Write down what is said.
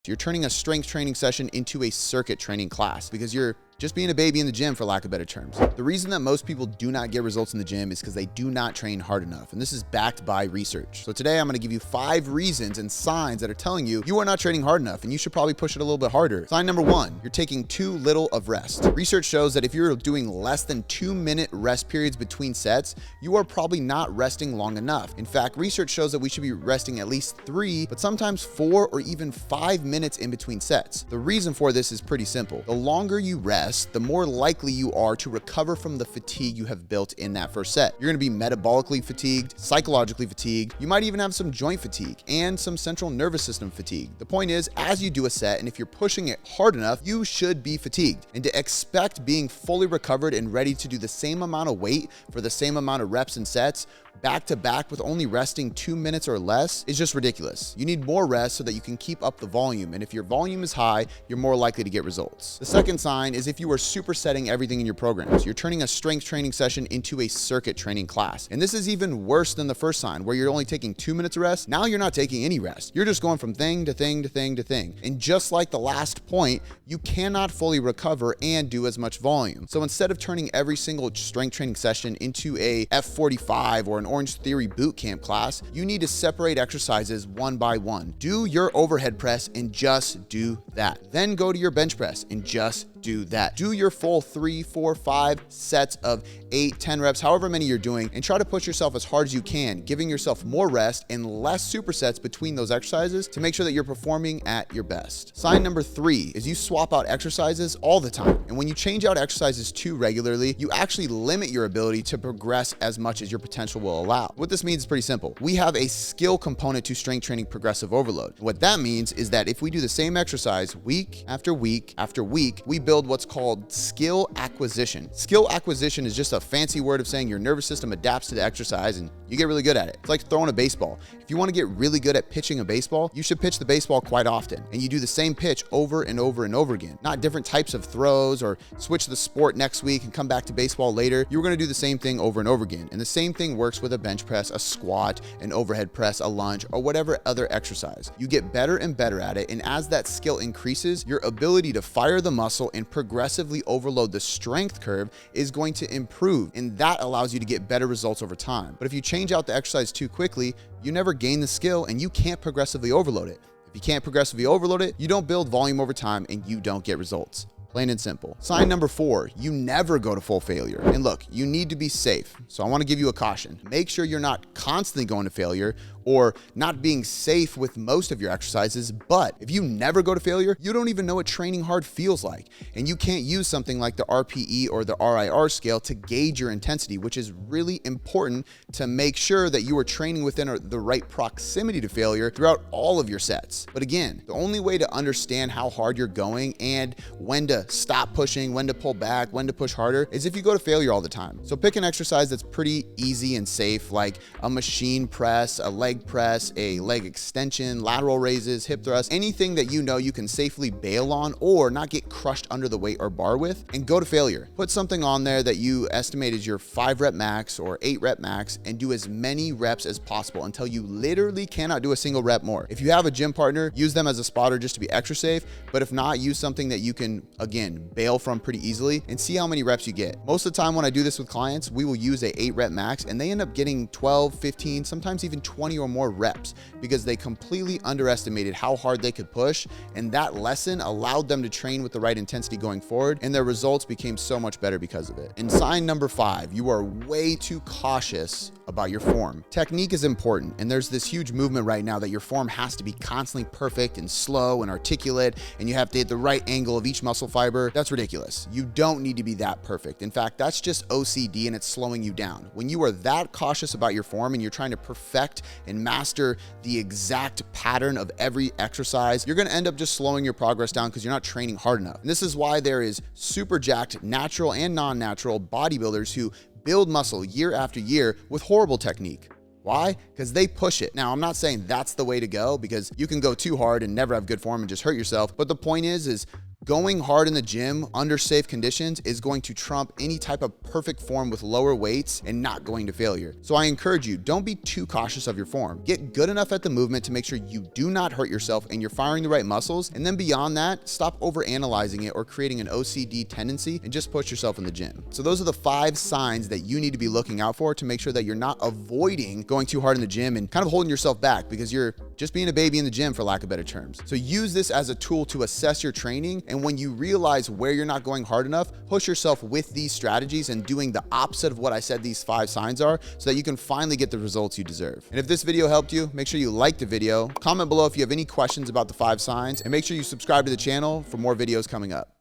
You're turning a strength training session into a circuit training class because you're just being a baby in the gym, for lack of better terms. The reason that most people do not get results in the gym is because they do not train hard enough. And this is backed by research. So today I'm going to give you 5 reasons and signs that are telling you you are not training hard enough and you should probably push it a little bit harder. Sign number 1, you're taking too little of rest. Research shows that if you're doing less than 2-minute rest periods between sets, you are probably not resting long enough. In fact, research shows that we should be resting at least 3, but sometimes 4 or even 5 minutes in between sets. The reason for this is pretty simple. The longer you rest, the more likely you are to recover from the fatigue you have built in that first set. You're going to be metabolically fatigued, psychologically fatigued. You might even have some joint fatigue and some central nervous system fatigue. The point is, as you do a set, and if you're pushing it hard enough, you should be fatigued. And to expect being fully recovered and ready to do the same amount of weight for the same amount of reps and sets back to back with only resting 2 minutes or less is just ridiculous. You need more rest so that you can keep up the volume. And if your volume is high, you're more likely to get results. The second sign is if you are supersetting everything in your programs. You're turning a strength training session into a circuit training class. And this is even worse than the first sign where you're only taking 2 minutes of rest. Now you're not taking any rest. You're just going from thing to thing to thing to thing. And just like the last point, you cannot fully recover and do as much volume. So instead of turning every single strength training session into a F45 or an Orange Theory boot camp class, you need to separate exercises one by one. Do your overhead press and just do that. Then go to your bench press and just do that. Do your full 3, 4, 5 sets of 8, 10 reps, however many you're doing, and try to push yourself as hard as you can, giving yourself more rest and less supersets between those exercises to make sure that you're performing at your best. Sign number 3 is you swap out exercises all the time. And when you change out exercises too regularly, you actually limit your ability to progress as much as your potential will allow. What this means is pretty simple. We have a skill component to strength training progressive overload. What that means is that if we do the same exercise week after week after week, we build what's called skill acquisition. Skill acquisition is just a fancy word of saying your nervous system adapts to the exercise and you get really good at it. It's like throwing a baseball. If you want to get really good at pitching a baseball, you should pitch the baseball quite often. And you do the same pitch over and over and over again. Not different types of throws or switch the sport next week and come back to baseball later. You're going to do the same thing over and over again. And the same thing works with a bench press, a squat, an overhead press, a lunge, or whatever other exercise. You get better and better at it. And as that skill increases, your ability to fire the muscle and progressively overload the strength curve is going to improve. And that allows you to get better results over time. But if you change out the exercise too quickly, you never gain the skill and you can't progressively overload it. If you can't progressively overload it, you don't build volume over time and you don't get results. Plain and simple. Sign number 4, you never go to full failure. And look, you need to be safe. So I want to give you a caution. Make sure you're not constantly going to failure or not being safe with most of your exercises. But if you never go to failure, you don't even know what training hard feels like. And you can't use something like the RPE or the RIR scale to gauge your intensity, which is really important to make sure that you are training within the right proximity to failure throughout all of your sets. But again, the only way to understand how hard you're going and when to stop pushing, when to pull back, when to push harder is if you go to failure all the time. So pick an exercise that's pretty easy and safe, like a machine press, a leg press, a leg extension, lateral raises, hip thrusts, anything that you know you can safely bail on or not get crushed under the weight or bar with, and go to failure. Put something on there that you estimate is your 5 rep max or 8 rep max and do as many reps as possible until you literally cannot do a single rep more. If you have a gym partner, use them as a spotter just to be extra safe, but if not, use something that you can, again, bail from pretty easily and see how many reps you get. Most of the time when I do this with clients, we will use a 8 rep max and they end up getting 12, 15, sometimes even 20 or more reps because they completely underestimated how hard they could push, and that lesson allowed them to train with the right intensity going forward, and their results became so much better because of it. And sign number 5, you are way too cautious about your form. Technique is important, and there's this huge movement right now that your form has to be constantly perfect and slow and articulate, and you have to hit the right angle of each muscle fiber. That's ridiculous. You don't need to be that perfect. In fact, that's just OCD and it's slowing you down. When you are that cautious about your form and you're trying to perfect and master the exact pattern of every exercise, you're going to end up just slowing your progress down because you're not training hard enough. And this is why there is super jacked natural and non-natural bodybuilders who build muscle year after year with horrible technique. Why? Because they push it. Now, I'm not saying that's the way to go because you can go too hard and never have good form and just hurt yourself. But the point is Going hard in the gym under safe conditions is going to trump any type of perfect form with lower weights and not going to failure. So I encourage you, don't be too cautious of your form. Get good enough at the movement to make sure you do not hurt yourself and you're firing the right muscles. And then beyond that, stop overanalyzing it or creating an OCD tendency and just push yourself in the gym. So those are the 5 signs that you need to be looking out for to make sure that you're not avoiding going too hard in the gym and kind of holding yourself back because you're just being a baby in the gym, for lack of better terms. So use this as a tool to assess your training. And when you realize where you're not going hard enough, push yourself with these strategies and doing the opposite of what I said these 5 signs are so that you can finally get the results you deserve. And if this video helped you, make sure you like the video, comment below if you have any questions about the 5 signs, and make sure you subscribe to the channel for more videos coming up.